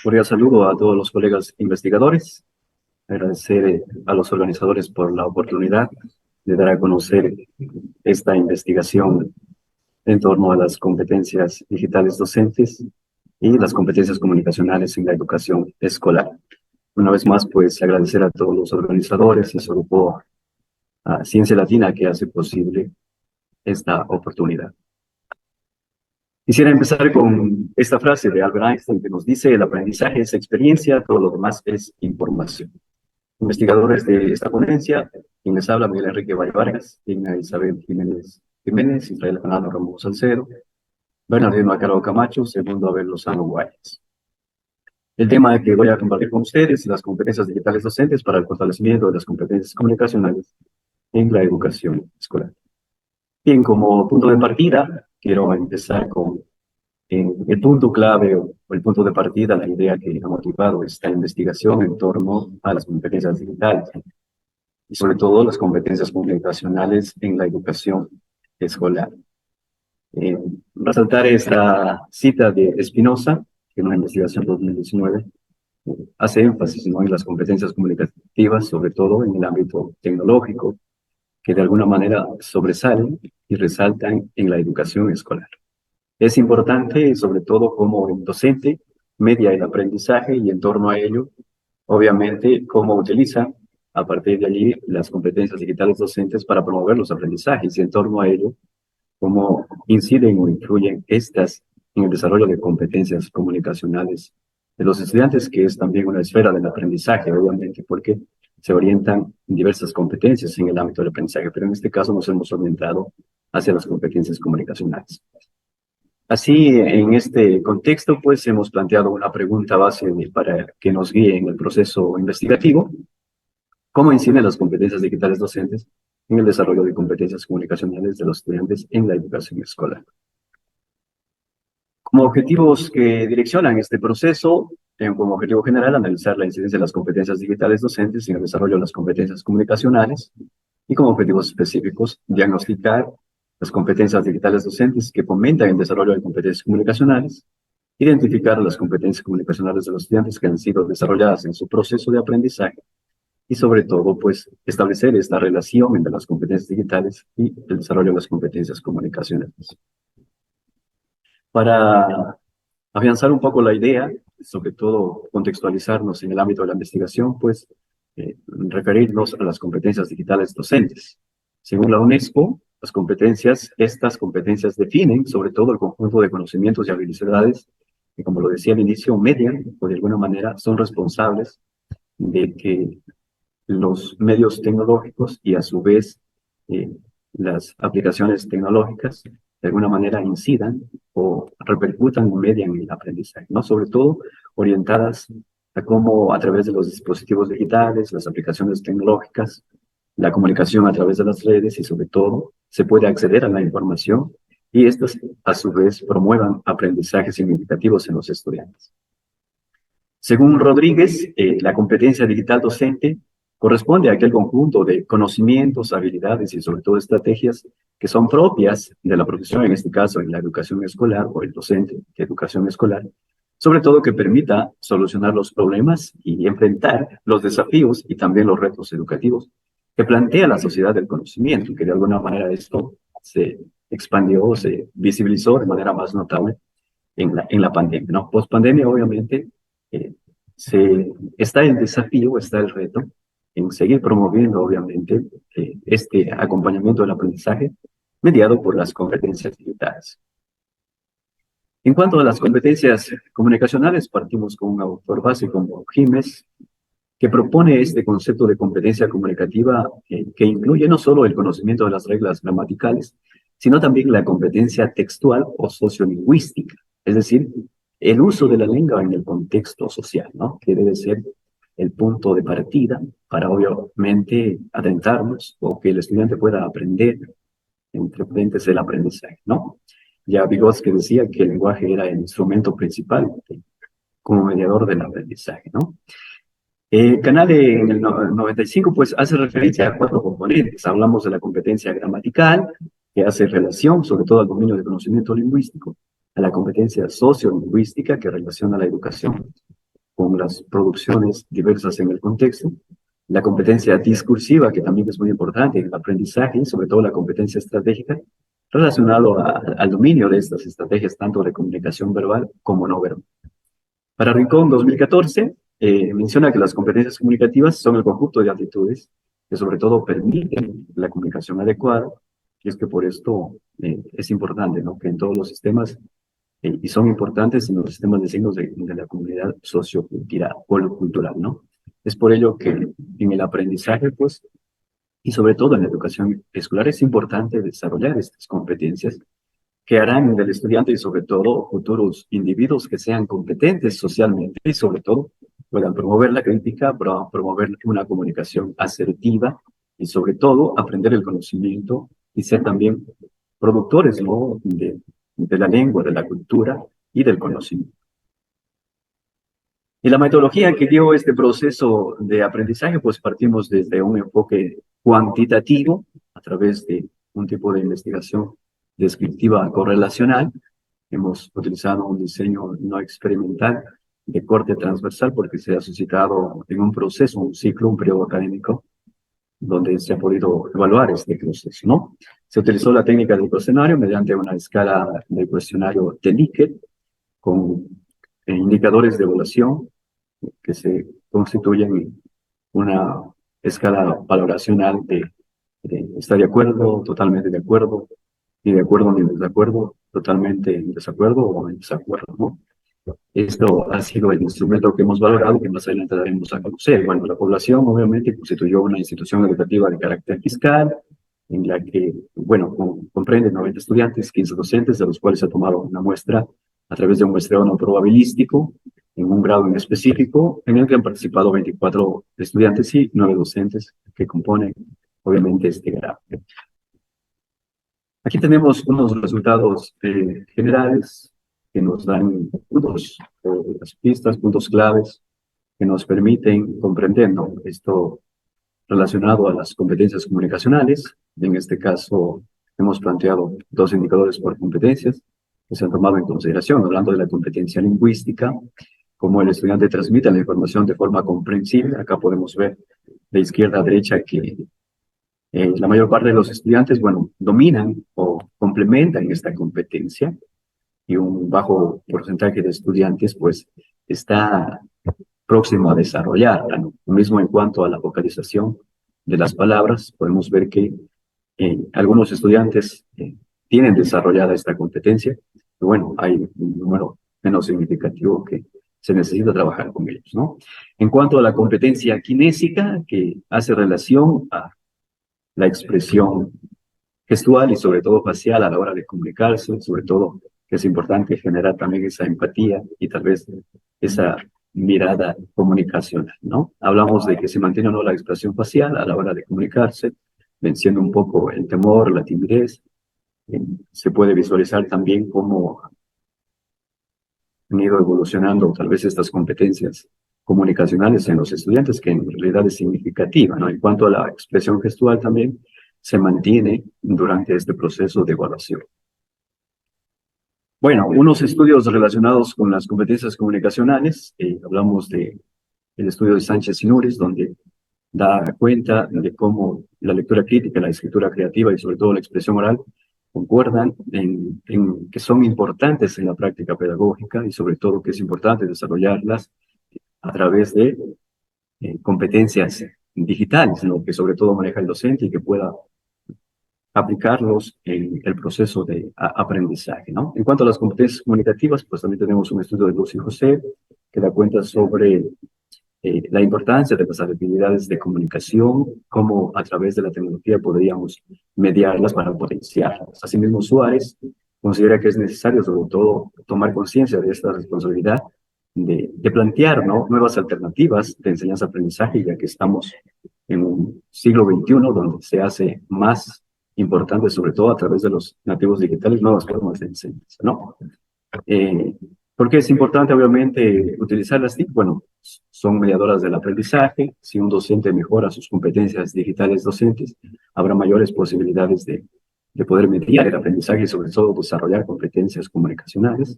Cordial saludo a todos los colegas investigadores, agradecer a los organizadores por la oportunidad de dar a conocer esta investigación en torno a las competencias digitales docentes y las competencias comunicacionales en la educación escolar. Una vez más, pues agradecer a todos los organizadores y sobre todo a Ciencia Latina que hace posible esta oportunidad. Quisiera empezar con esta frase de Albert Einstein que nos dice: el aprendizaje es experiencia, todo lo demás es información. Investigadores de esta ponencia, quien les habla: Miguel Enrique Valle Vargas, Digna Isabel Jiménez, Israel Fernando Ramos Salcedo, Bernardino Acaro Camacho, segundo Abel Lozano Guayas. El tema que voy a compartir con ustedes es las competencias digitales docentes para el fortalecimiento de las competencias comunicacionales en la educación escolar. Bien, como punto de partida, quiero empezar con el punto clave o el punto de partida, la idea que ha motivado esta investigación en torno a las competencias digitales y sobre todo las competencias comunicacionales en la educación escolar. Resaltar esta cita de Spinoza, que en una investigación 2019 hace énfasis, ¿no?, en las competencias comunicativas, sobre todo en el ámbito tecnológico, que de alguna manera sobresalen y resaltan en la educación escolar. Es importante, sobre todo como el docente, media el aprendizaje y en torno a ello, obviamente, cómo utiliza a partir de allí las competencias digitales docentes para promover los aprendizajes y en torno a ello, cómo inciden o influyen estas en el desarrollo de competencias comunicacionales de los estudiantes, que es también una esfera del aprendizaje, obviamente, porque se orientan en diversas competencias en el ámbito del aprendizaje, pero en este caso nos hemos orientado hacia las competencias comunicacionales. Así, en este contexto, pues hemos planteado una pregunta base para que nos guíe en el proceso investigativo: ¿cómo inciden las competencias digitales docentes en el desarrollo de competencias comunicacionales de los estudiantes en la educación escolar? Como objetivos que direccionan este proceso, tengo como objetivo general analizar la incidencia de las competencias digitales docentes en el desarrollo de las competencias comunicacionales y, como objetivos específicos, diagnosticar las competencias digitales docentes que fomentan el desarrollo de competencias comunicacionales, identificar las competencias comunicacionales de los estudiantes que han sido desarrolladas en su proceso de aprendizaje y, sobre todo, pues, establecer esta relación entre las competencias digitales y el desarrollo de las competencias comunicacionales. Para afianzar un poco la idea, sobre todo contextualizarnos en el ámbito de la investigación, pues referirnos a las competencias digitales docentes. Según la UNESCO, estas competencias definen sobre todo el conjunto de conocimientos y habilidades que, como lo decía al inicio, median o de alguna manera son responsables de que los medios tecnológicos y a su vez las aplicaciones tecnológicas de alguna manera incidan o repercutan o median en el aprendizaje, ¿no? Sobre todo orientadas a cómo a través de los dispositivos digitales, las aplicaciones tecnológicas, la comunicación a través de las redes y sobre todo se puede acceder a la información y estas a su vez promuevan aprendizajes significativos en los estudiantes. Según Rodríguez, la competencia digital docente corresponde a aquel conjunto de conocimientos, habilidades y sobre todo estrategias que son propias de la profesión, en este caso en la educación escolar o el docente de educación escolar, sobre todo que permita solucionar los problemas y enfrentar los desafíos y también los retos educativos que plantea la sociedad del conocimiento, y que de alguna manera esto se expandió, se visibilizó de manera más notable en la pandemia, ¿no? Post-pandemia, obviamente, está el desafío, está el reto en seguir promoviendo, obviamente, este acompañamiento del aprendizaje mediado por las competencias digitales. En cuanto a las competencias comunicacionales, partimos con un autor base como Gimes, que propone este concepto de competencia comunicativa que incluye no solo el conocimiento de las reglas gramaticales, sino también la competencia textual o sociolingüística, es decir, el uso de la lengua en el contexto social, ¿no?, que debe ser el punto de partida para, obviamente, adentrarnos o que el estudiante pueda aprender entre paréntesis el aprendizaje, ¿no? Ya Vygotsky decía que el lenguaje era el instrumento principal como mediador del aprendizaje, ¿no? Canale en el 95 pues hace referencia a 4 componentes. Hablamos de la competencia gramatical, que hace relación sobre todo al dominio del conocimiento lingüístico, a la competencia sociolingüística, que relaciona la educación con las producciones diversas en el contexto, la competencia discursiva, que también es muy importante en el aprendizaje, y sobre todo la competencia estratégica, relacionado al dominio de estas estrategias, tanto de comunicación verbal como no verbal. Para Rincón 2014, menciona que las competencias comunicativas son el conjunto de actitudes que sobre todo permiten la comunicación adecuada, y es que por esto es importante, ¿no?, que en todos los sistemas, y son importantes en los sistemas de signos de la comunidad sociocultural, ¿no? Es por ello que en el aprendizaje, pues, y sobre todo en la educación escolar, es importante desarrollar estas competencias que harán del estudiante y sobre todo futuros individuos que sean competentes socialmente y sobre todo puedan promover la crítica, promover una comunicación asertiva y sobre todo aprender el conocimiento y ser también productores, ¿no?, de la lengua, de la cultura y del conocimiento. Y la metodología que dio este proceso de aprendizaje, pues partimos desde un enfoque cuantitativo a través de un tipo de investigación descriptiva correlacional. Hemos utilizado un diseño no experimental de corte transversal porque se ha suscitado en un proceso, un ciclo, un periodo académico, donde se ha podido evaluar este proceso, ¿no? Se utilizó la técnica del cuestionario mediante una escala del cuestionario de Likert con indicadores de evaluación que se constituyen en una escala valoracional de estar de acuerdo, totalmente de acuerdo, ni de acuerdo ni de desacuerdo, totalmente en desacuerdo o en desacuerdo, ¿no? Esto ha sido el instrumento que hemos valorado, que más adelante daremos a conocer. Bueno, la población obviamente constituyó una institución educativa de carácter fiscal, en la que, bueno, comprende 90 estudiantes, 15 docentes, de los cuales se ha tomado una muestra a través de un muestreo no probabilístico, en un grado en específico, en el que han participado 24 estudiantes y 9 docentes que componen, obviamente, este grado. Aquí tenemos unos resultados generales que nos dan puntos, las pistas, puntos claves que nos permiten comprender, ¿no?, esto relacionado a las competencias comunicacionales. En este caso, hemos planteado 2 indicadores por competencias que se han tomado en consideración, hablando de la competencia lingüística, cómo el estudiante transmite la información de forma comprensible. Acá podemos ver de izquierda a derecha que la mayor parte de los estudiantes, bueno, dominan o complementan esta competencia, y un bajo porcentaje de estudiantes, pues, está próximo a desarrollarla, ¿no? Lo mismo en cuanto a la vocalización de las palabras, podemos ver que algunos estudiantes tienen desarrollada esta competencia, y bueno, hay un número menos significativo que se necesita trabajar con ellos, ¿no? En cuanto a la competencia kinésica, que hace relación a la expresión gestual y sobre todo facial a la hora de comunicarse, sobre todo que es importante generar también esa empatía y tal vez esa mirada comunicacional, ¿no? Hablamos de que se mantiene o no la expresión facial a la hora de comunicarse, venciendo un poco el temor, la timidez. Se puede visualizar también cómo han ido evolucionando tal vez estas competencias comunicacionales en los estudiantes, que en realidad es significativa, ¿no? En cuanto a la expresión gestual también se mantiene durante este proceso de evaluación. Bueno, unos estudios relacionados con las competencias comunicacionales, hablamos del estudio de Sánchez y Núñez, donde da cuenta de cómo la lectura crítica, la escritura creativa y sobre todo la expresión oral concuerdan en que son importantes en la práctica pedagógica y sobre todo que es importante desarrollarlas a través de competencias digitales, ¿no?, que sobre todo maneja el docente y que pueda aplicarlos en el proceso de aprendizaje, ¿no? En cuanto a las competencias comunicativas, pues también tenemos un estudio de Luz y José que da cuenta sobre la importancia de las habilidades de comunicación, cómo a través de la tecnología podríamos mediarlas para potenciarlas. Asimismo, Suárez considera que es necesario, sobre todo, tomar conciencia de esta responsabilidad de plantear, ¿no?, nuevas alternativas de enseñanza-aprendizaje, ya que estamos en un siglo XXI donde se hace más importante, sobre todo a través de los nativos digitales, nuevas formas de enseñanza, ¿no? ¿Por qué es importante, obviamente, utilizar las TIC? Bueno, son mediadoras del aprendizaje. Si un docente mejora sus competencias digitales docentes, habrá mayores posibilidades de poder mediar el aprendizaje y, sobre todo, desarrollar competencias comunicacionales.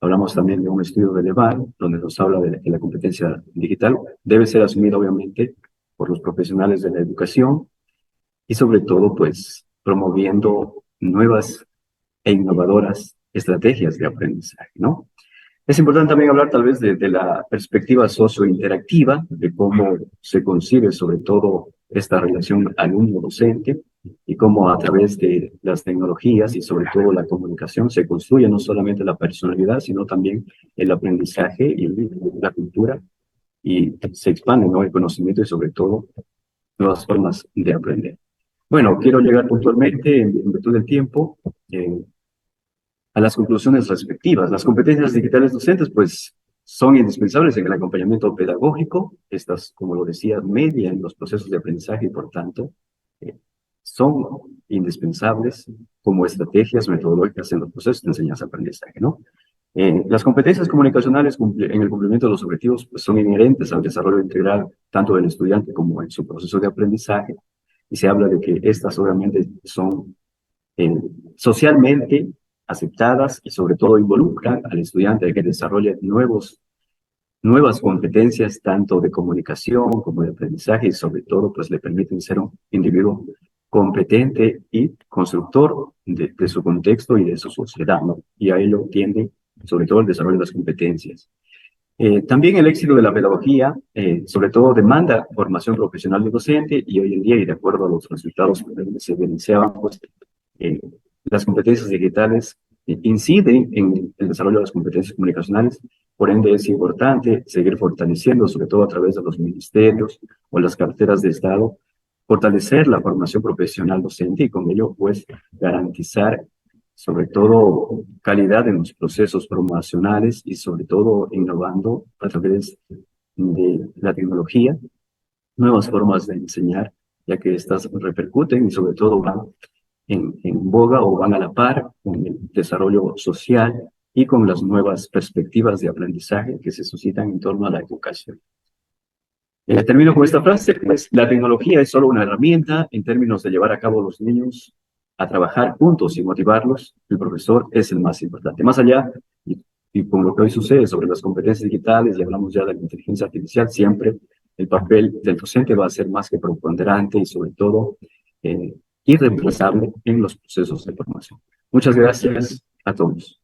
Hablamos también de un estudio de Levar, donde nos habla de que la competencia digital debe ser asumida, obviamente, por los profesionales de la educación y, sobre todo, pues, promoviendo nuevas e innovadoras estrategias de aprendizaje, ¿no? Es importante también hablar tal vez de la perspectiva sociointeractiva, de cómo se concibe sobre todo esta relación alumno-docente y cómo a través de las tecnologías y sobre todo la comunicación se construye no solamente la personalidad, sino también el aprendizaje y la cultura y se expande, ¿no?, el conocimiento y sobre todo nuevas formas de aprender. Bueno, quiero llegar puntualmente en virtud del tiempo. A las conclusiones respectivas. Las competencias digitales docentes, pues, son indispensables en el acompañamiento pedagógico. Estas, como lo decía, median los procesos de aprendizaje y, por tanto, eh, son indispensables como estrategias metodológicas en los procesos de enseñanza-aprendizaje, ¿no? Las competencias comunicacionales en el cumplimiento de los objetivos, pues, son inherentes al desarrollo integral tanto del estudiante como en su proceso de aprendizaje, y se habla de que estas obviamente son eh, socialmente aceptadas y sobre todo involucran al estudiante a que desarrolle nuevas competencias tanto de comunicación como de aprendizaje y sobre todo pues le permiten ser un individuo competente y constructor de su contexto y de su sociedad, ¿no? Y a ello tiende sobre todo el desarrollo de las competencias. También el éxito de la pedagogía, sobre todo, demanda formación profesional de docente y hoy en día, y de acuerdo a los resultados que se evidenciaban, pues, eh, las competencias digitales inciden en el desarrollo de las competencias comunicacionales, por ende es importante seguir fortaleciendo, sobre todo a través de los ministerios o las carteras de Estado, fortalecer la formación profesional docente y con ello, pues, garantizar sobre todo calidad en los procesos promocionales y sobre todo innovando a través de la tecnología, nuevas formas de enseñar, ya que estas repercuten y sobre todo van en boga o van a la par con el desarrollo social y con las nuevas perspectivas de aprendizaje que se suscitan en torno a la educación. Termino con esta frase, pues la tecnología es solo una herramienta en términos de llevar a cabo los niños a trabajar juntos y motivarlos. El profesor es el más importante. Más allá, y con lo que hoy sucede sobre las competencias digitales, y hablamos ya de la inteligencia artificial, siempre el papel del docente va a ser más que preponderante y sobre todo irreemplazable en los procesos de formación. Muchas gracias a todos.